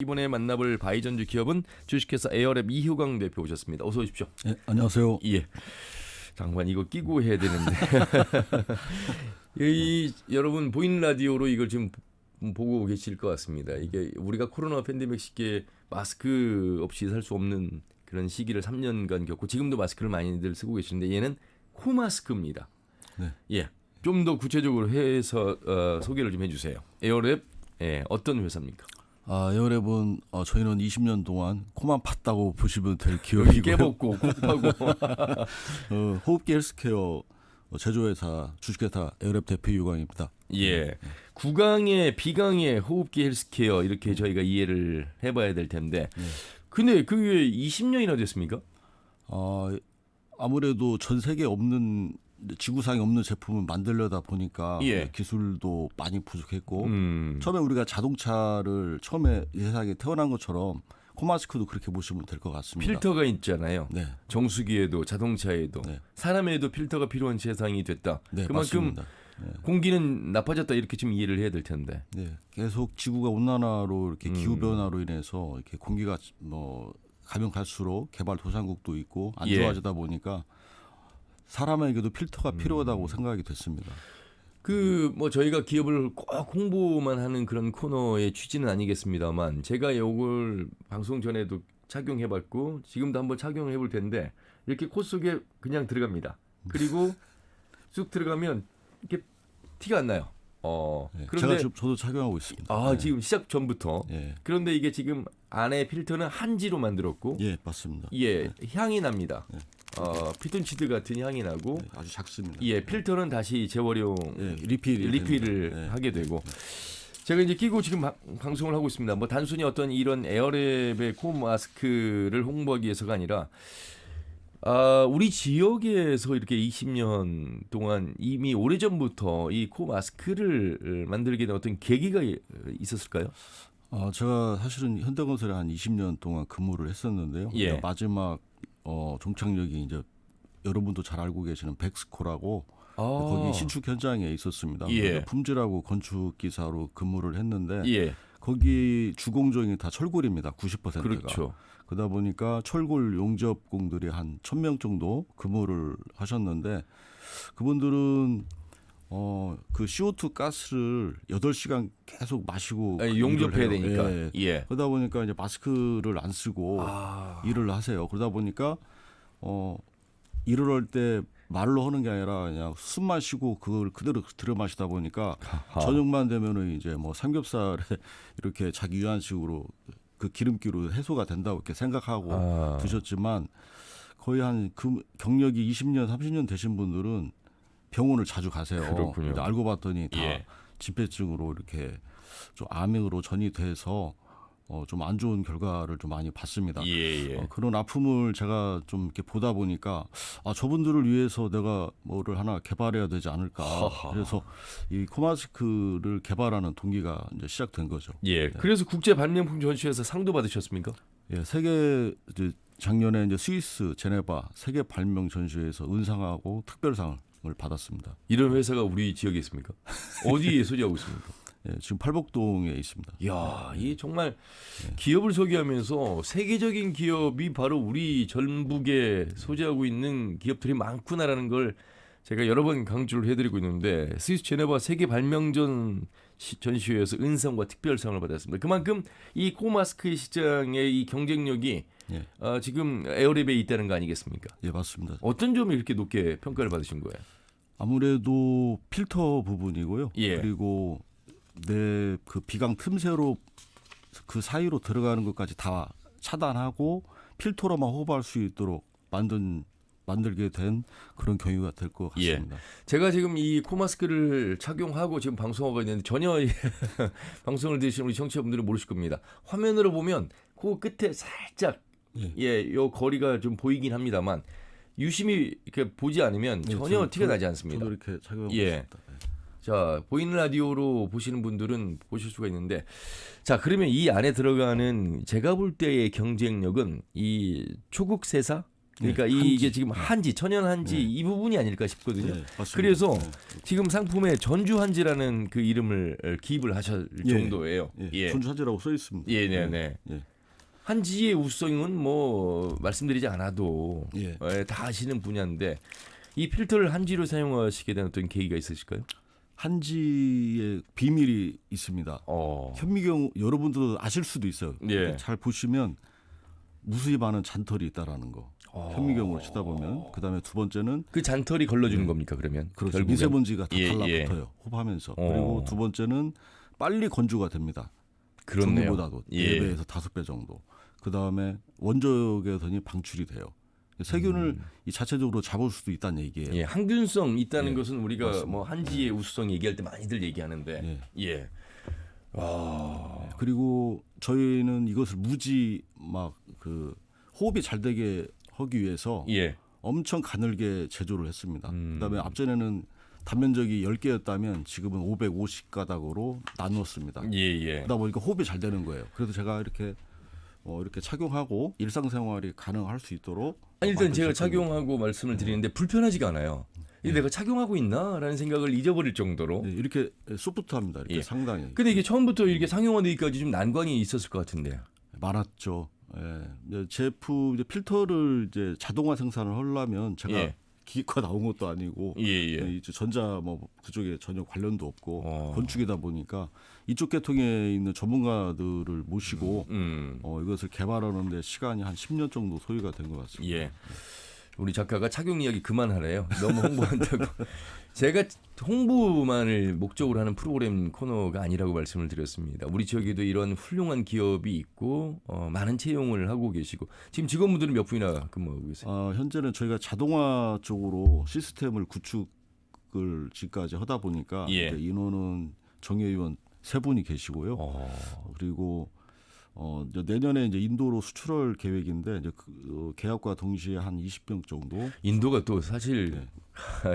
이번에 만나볼 바이전주 기업은 주식회사 에어랩 이효강 대표 오셨습니다. 어서 오십시오. 네, 안녕하세요. 예. 장관 이거 끼고 해야 되는데 여러분 보이는 라디오로 이걸 지금 보고 계실 것 같습니다. 이게 우리가 코로나 팬데믹 시기에 마스크 없이 살 수 없는 그런 시기를 3년간 겪고 지금도 마스크를 많이들 쓰고 계시는데 얘는 코 마스크입니다. 네. 예. 좀 더 구체적으로 해서 소개를 좀 해주세요. 에어랩 어떤 회사입니까? 에어랩은 저희는 20년 동안 코만 팠다고 보시면 될 기업이고요. 깨먹고 곱하고 호흡기 헬스케어 제조회사 주식회사 에어랩 대표 유광입니다. 예. 구강의 비강의 호흡기 헬스케어 이렇게 저희가 이해를 해봐야 될 텐데 근데 그게 20년이나 됐습니까? 아무래도 전 세계에 없는 지구상에 없는 제품을 만들려다 보니까 예. 기술도 많이 부족했고 처음에 우리가 자동차를 처음에 이 세상에 태어난 것처럼 코마스크도 그렇게 보시면 될 것 같습니다. 필터가 있잖아요. 네. 정수기에도 자동차에도 네. 사람에도 필터가 필요한 세상이 됐다. 네, 그만큼 맞습니다. 네. 공기는 나빠졌다 이렇게 좀 이해를 해야 될 텐데. 네, 계속 지구가 온난화로 이렇게 기후 변화로 인해서 이렇게 공기가 가면 갈수록 개발도상국도 있고 안 예. 좋아지다 보니까 사람에게도 필터가 필요하다고 생각이 됐습니다. 저희가 기업을 꼭 홍보만 하는 그런 코너의 취지는 아니겠습니다만 제가 이걸 방송 전에도 착용해봤고 지금도 한번 착용해볼 텐데 이렇게 코 속에 그냥 들어갑니다. 그리고 쑥 들어가면 이렇게 티가 안 나요. 네, 그런데 저도 착용하고 있습니다. 네. 지금 시작 전부터. 예, 그런데 이게 지금 안에 필터는 한지로 만들었고, 예, 맞습니다. 예, 향이 납니다. 네. 피톤치드 같은 향이 나고, 네, 아주 작습니다. 예, 필터는 다시 재활용, 예, 리필을 를 하게 되고. 제가 이제 끼고 지금 방송을 하고 있습니다. 뭐 단순히 어떤 이런 에어랩의 코 마스크를 홍보하기 위해서가 아니라 우리 지역에서 이렇게 20년 동안 이미 오래전부터 이 코 마스크를 만들게 된 어떤 계기가 있었을까요? 제가 사실은 현대건설에 한 20년 동안 근무를 했었는데요. 예. 마지막 종착역이 이제 여러분도 잘 알고 계시는 백스코라고 거기 신축 현장에 있었습니다. 예. 품질하고 건축 기사로 근무를 했는데 예. 거기 주공정이 다 철골입니다. 90%가. 그렇죠. 그러다 보니까 철골 용접공들이 한 1,000명 정도 근무를 하셨는데 그분들은 그 CO2 가스를 8시간 계속 마시고 용접해야 일을 해요. 되니까. 예. 예. 그러다 보니까 이제 마스크를 안 쓰고 일을 하세요. 그러다 보니까 일을 할 때 말로 하는 게 아니라 그냥 숨만 쉬고 그걸 그대로 들여 마시다 보니까 저녁만 되면은 이제 뭐 삼겹살에 이렇게 자기 유한식으로 그 기름기로 해소가 된다고 이렇게 생각하고 드셨지만 거의 한 그 경력이 20년, 30년 되신 분들은 병원을 자주 가세요. 그렇군요. 근데 알고 봤더니 다 예. 진폐증으로 이렇게 좀 암으로 전이 돼서 좀 안 좋은 결과를 좀 많이 봤습니다. 예. 그런 아픔을 제가 좀 이렇게 보다 보니까 저분들을 위해서 내가 뭐를 하나 개발해야 되지 않을까. 그래서 이 코마스크를 개발하는 동기가 이제 시작된 거죠. 예. 그래서 국제 발명품 전시회에서 상도 받으셨습니까? 예, 세계 이제 작년에 이제 스위스 제네바 세계 발명 전시회에서 은상하고 특별상을 받았습니다. 이런 회사가 우리 지역에 있습니까? 어디에 소지하고 있습니까? 예, 지금 팔복동에 있습니다. 이야, 이 정말 기업을 소개하면서 세계적인 기업이 바로 우리 전북에 소재하고 있는 기업들이 많구나라는 걸 제가 여러 번 강조를 해드리고 있는데 스위스 제네바 세계 발명전 전시회에서 은상과 특별상을 받았습니다. 그만큼 이 코마스크 시장의 이 경쟁력이 지금 에어랩에 있다는 거 아니겠습니까? 예, 맞습니다. 어떤 점이 이렇게 높게 평가를 받으신 거예요? 아무래도 필터 부분이고요. 예. 그리고 내 그 비강 틈새로 그 사이로 들어가는 것까지 다 차단하고 필터로만 호흡할 수 있도록 만들게 된 그런 경우가 될 것 같습니다. 제가 지금 이 코마스크를 착용하고 지금 방송하고 있는데 전혀 방송을 들으시는 우리 청취자분들은 모르실 겁니다. 화면으로 보면 코 끝에 살짝 요 거리가 좀 보이긴 합니다만 유심히 이렇게 보지 않으면 전혀 티가 나지 않습니다. 저도 이렇게 착용하고 있습니다. 자, 보이는 라디오로 보시는 분들은 보실 수가 있는데 자, 그러면 이 안에 들어가는 제가 볼 때의 경쟁력은 이 초국세사 그러니까 네, 이게 한지. 지금 한지, 천연 한지 이 부분이 아닐까 싶거든요. 네, 맞습니다. 그래서 네. 지금 상품에 전주 한지라는 그 이름을 기입을 하실 예. 정도예요. 예. 전주한지라고 써 있습니다. 예, 네, 네. 예. 한지의 우수성은 뭐 말씀드리지 않아도 예. 다 아시는 분야인데 이 필터를 한지로 사용하시게 된 어떤 계기가 있으실까요? 한지의 비밀이 있습니다. 현미경 여러분들도 아실 수도 있어요. 예. 잘 보시면 무수히 많은 잔털이 있다라는 거. 현미경으로 치다 보면 그다음에 두 번째는 그 잔털이 걸러주는 겁니까 그러면? 그렇죠. 결국엔? 미세먼지가 다 예, 달라붙어요. 호흡하면서. 그리고 두 번째는 빨리 건조가 됩니다. 그렇네요. 전기보다도 예. 4배에서 5배 정도. 그다음에 원적외선이 방출이 돼요. 세균을 이 자체적으로 잡을 수도 있다는 얘기예요. 예, 항균성 있다는 예, 것은 우리가 맞습니다. 뭐 한지의 우수성 얘기할 때 많이들 얘기하는데 예. 그리고 저희는 이것을 무지 막 그 호흡이 잘 되게 하기 위해서 예. 엄청 가늘게 제조를 했습니다. 그다음에 앞전에는 단면적이 10개였다면 지금은 550가닥으로 나누었습니다. 예, 예. 그러다 보니까 호흡이 잘 되는 거예요. 그래서 제가 이렇게 착용하고 일상생활이 가능할 수 있도록 일단 제가 만든 제품입니다. 착용하고 말씀을 드리는데 불편하지가 않아요. 이 내가 착용하고 있나라는 생각을 잊어버릴 정도로. 네, 이렇게 소프트합니다. 이렇게 예. 상당히. 근데 이게 처음부터 이렇게 상용화되기까지 좀 난관이 있었을 것 같은데. 많았죠. 예. 이제 제품 이제 필터를 이제 자동화 생산을 하려면 제가 예. 기계과 나온 것도 아니고 예, 예. 이제 전자 뭐 그쪽에 전혀 관련도 없고 어. 건축이다 보니까 이쪽 계통에 있는 전문가들을 모시고 이것을 개발하는데 시간이 한 10년 정도 소요가 된 것 같습니다. 예. 우리 작가가 착용 이야기 그만하래요. 너무 홍보한다고. 제가 홍보만을 목적으로 하는 프로그램 코너가 아니라고 말씀을 드렸습니다. 우리 지역에도 이런 훌륭한 기업이 있고 많은 채용을 하고 계시고 지금 직원분들은 몇 분이나 근무하고 계세요? 현재는 저희가 자동화 쪽으로 시스템을 구축을 지금까지 하다 보니까 예. 이제 인원은 정예위원 3분이 계시고요. 그리고 이제 내년에 이제 인도로 수출할 계획인데 이제 계약과 동시에 한 20병 정도. 인도가 또 사실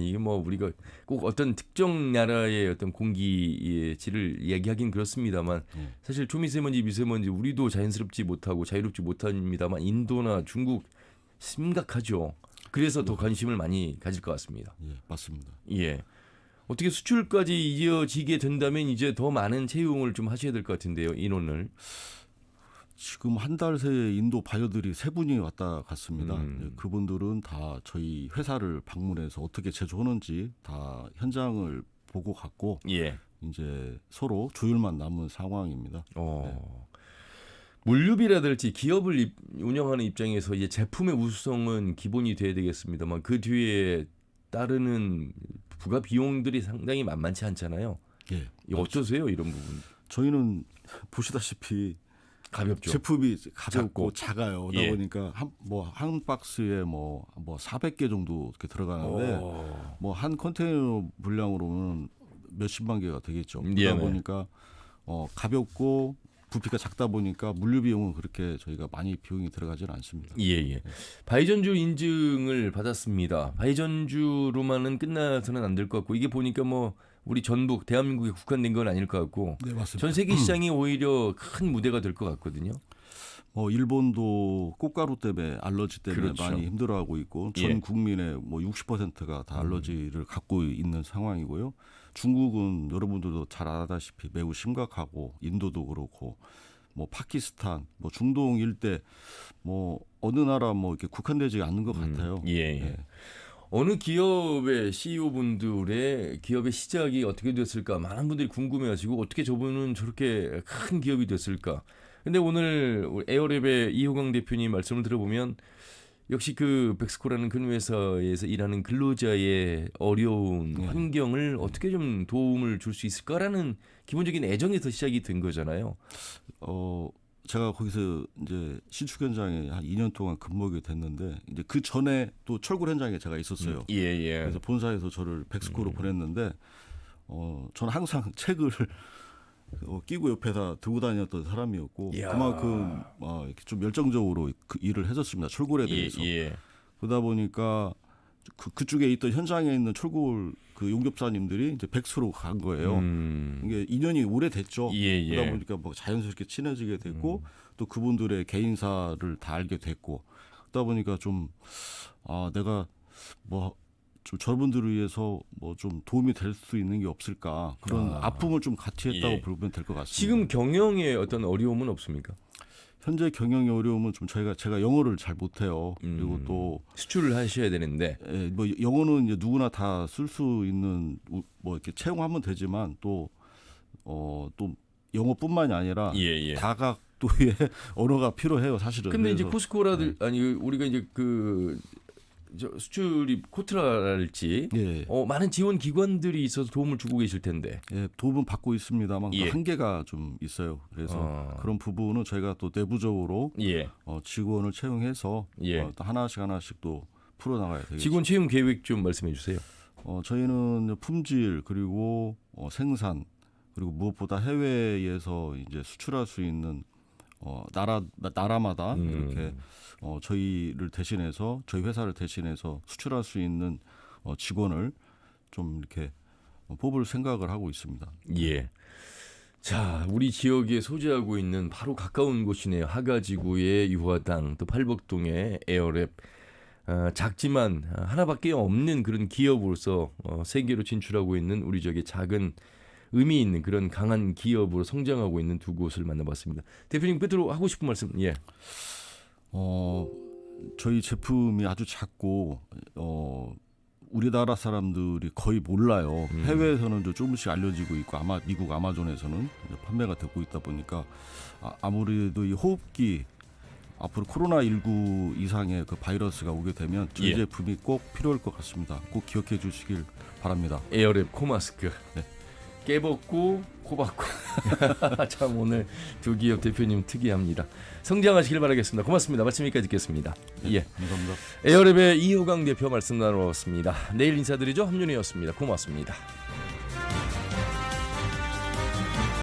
이게 뭐 우리가 꼭 어떤 특정 나라의 어떤 공기의 질을 얘기하긴 그렇습니다만 사실 초미세먼지, 미세먼지 우리도 자연스럽지 못하고 자유롭지 못합니다만 인도나 중국 심각하죠. 그래서 더 관심을 많이 가질 것 같습니다. 예, 맞습니다. 예. 어떻게 수출까지 이어지게 된다면 이제 더 많은 채용을 좀 하셔야 될 것 같은데요, 인원을. 지금 한 달 새에 인도 바이어들이 3분이 왔다 갔습니다. 예, 그분들은 다 저희 회사를 방문해서 어떻게 제조하는지 다 현장을 보고 갔고 예. 이제 서로 조율만 남은 상황입니다. 물류비라든지 기업을 운영하는 입장에서 이제 제품의 우수성은 기본이 돼야 되겠습니다만 그 뒤에 따르는 부가 비용들이 상당히 만만치 않잖아요. 예. 어떠세요 이런 부분? 저희는 보시다시피 가볍죠. 제품이 가볍고 작고. 작아요. 그러다 예. 보니까 한 박스에 뭐 400개 정도 이렇게 들어가는데 뭐 한 컨테이너 분량으로는 몇십만 개가 되겠죠. 그러다 예, 네. 보니까 가볍고 부피가 작다 보니까 물류 비용은 그렇게 저희가 많이 비용이 들어가지는 않습니다. 예. 바이전주 인증을 받았습니다. 바이전주로만은 끝나서는 안 될 것 같고 이게 보니까 뭐 우리 전북 대한민국에 국한된 건 아닐 것 같고 네, 맞습니다. 전 세계 시장이 오히려 큰 무대가 될 것 같거든요. 일본도 꽃가루 때문에 알러지 때문에 그렇죠. 많이 힘들어하고 있고 전 예. 국민의 뭐 60%가 다 알러지를 갖고 있는 상황이고요. 중국은 여러분들도 잘 아다시피 매우 심각하고 인도도 그렇고 뭐 파키스탄, 뭐 중동 일대 뭐 어느 나라 뭐 이렇게 국한되지 않는 것 같아요. 예. 어느 기업의 CEO 분들의 기업의 시작이 어떻게 됐을까 많은 분들이 궁금해하시고 어떻게 저분은 저렇게 큰 기업이 됐을까. 근데 오늘 에어랩의 이호강 대표님 말씀을 들어보면 역시 그 백스코라는 큰 회사에서 일하는 근로자의 어려운 환경을 어떻게 좀 도움을 줄 수 있을까라는 기본적인 애정에서 시작이 된 거잖아요. 제가 거기서 이제 신축 현장에 한 2년 동안 근무하게 됐는데 이제 그 전에 또 철골 현장에 제가 있었어요. 예. 그래서 본사에서 저를 백스코로 보냈는데 저는 항상 책을 끼고 옆에다 들고 다녔던 사람이었고 이야. 그만큼 이렇게 좀 열정적으로 그 일을 했었습니다. 철골에 대해서. 예. 그러다 보니까 그쪽에 있던 현장에 있는 철골 그 용접사님들이 이제 백수로 간 거예요. 이게 인연이 오래됐죠. 예. 그러다 보니까 뭐 자연스럽게 친해지게 됐고 또 그분들의 개인사를 다 알게 됐고 그러다 보니까 좀 내가 뭐 좀 저분들을 위해서 뭐 좀 도움이 될 수 있는 게 없을까 그런 아픔을 좀 같이 했다고 예. 보면 될 것 같습니다. 지금 경영에 어떤 어려움은 없습니까? 현재 경영의 어려움은 좀 제가 영어를 잘 못해요. 그리고 또 수출을 하셔야 되는데 뭐 영어는 이제 누구나 다 쓸 수 있는 뭐 이렇게 채용하면 되지만 또 영어뿐만이 아니라 예. 다각도의 언어가 필요해요, 사실은. 근데 이제 그래서 코스코라들 아니 우리가 이제 저 수출입 코트라랄지 예. 많은 지원 기관들이 있어서 도움을 주고 계실 텐데. 예, 도움은 받고 있습니다만 예. 한계가 좀 있어요. 그래서 그런 부분은 저희가 또 내부적으로 예. 직원을 채용해서 예. 또 하나씩 또 풀어나가야 되겠죠. 직원 채용 계획 좀 말씀해 주세요. 저희는 품질 그리고 생산 그리고 무엇보다 해외에서 이제 수출할 수 있는 나라마다 이렇게 저희를 대신해서 저희 회사를 대신해서 수출할 수 있는 직원을 좀 이렇게 뽑을 생각을 하고 있습니다. 예. 자, 우리 지역에 소재하고 있는 바로 가까운 곳이네요. 하가지구의 유화당, 또 팔복동의 에어랩. 작지만 하나밖에 없는 그런 기업으로서 세계로 진출하고 있는 우리 지역의 작은 의미 있는 그런 강한 기업으로 성장하고 있는 두 곳을 만나봤습니다. 대표님 끝으로 하고 싶은 말씀. 예. 저희 제품이 아주 작고 우리나라 사람들이 거의 몰라요. 해외에서는 좀 조금씩 알려지고 있고 아마 미국 아마존에서는 판매가 되고 있다 보니까 아무래도 이 호흡기 앞으로 코로나19 이상의 그 바이러스가 오게 되면 저희 예. 제품이 꼭 필요할 것 같습니다. 꼭 기억해 주시길 바랍니다. 에어랩 코마스크. 네. 깨벗고 코박고. 참 오늘 두 기업 대표님 특이합니다. 성장하시길 바라겠습니다. 고맙습니다. 말씀 여기까지 듣겠습니다. 네, 예. 감사합니다. 에어랩의 이호강 대표 말씀 나눠봤습니다. 내일 인사드리죠. 함윤이었습니다. 고맙습니다.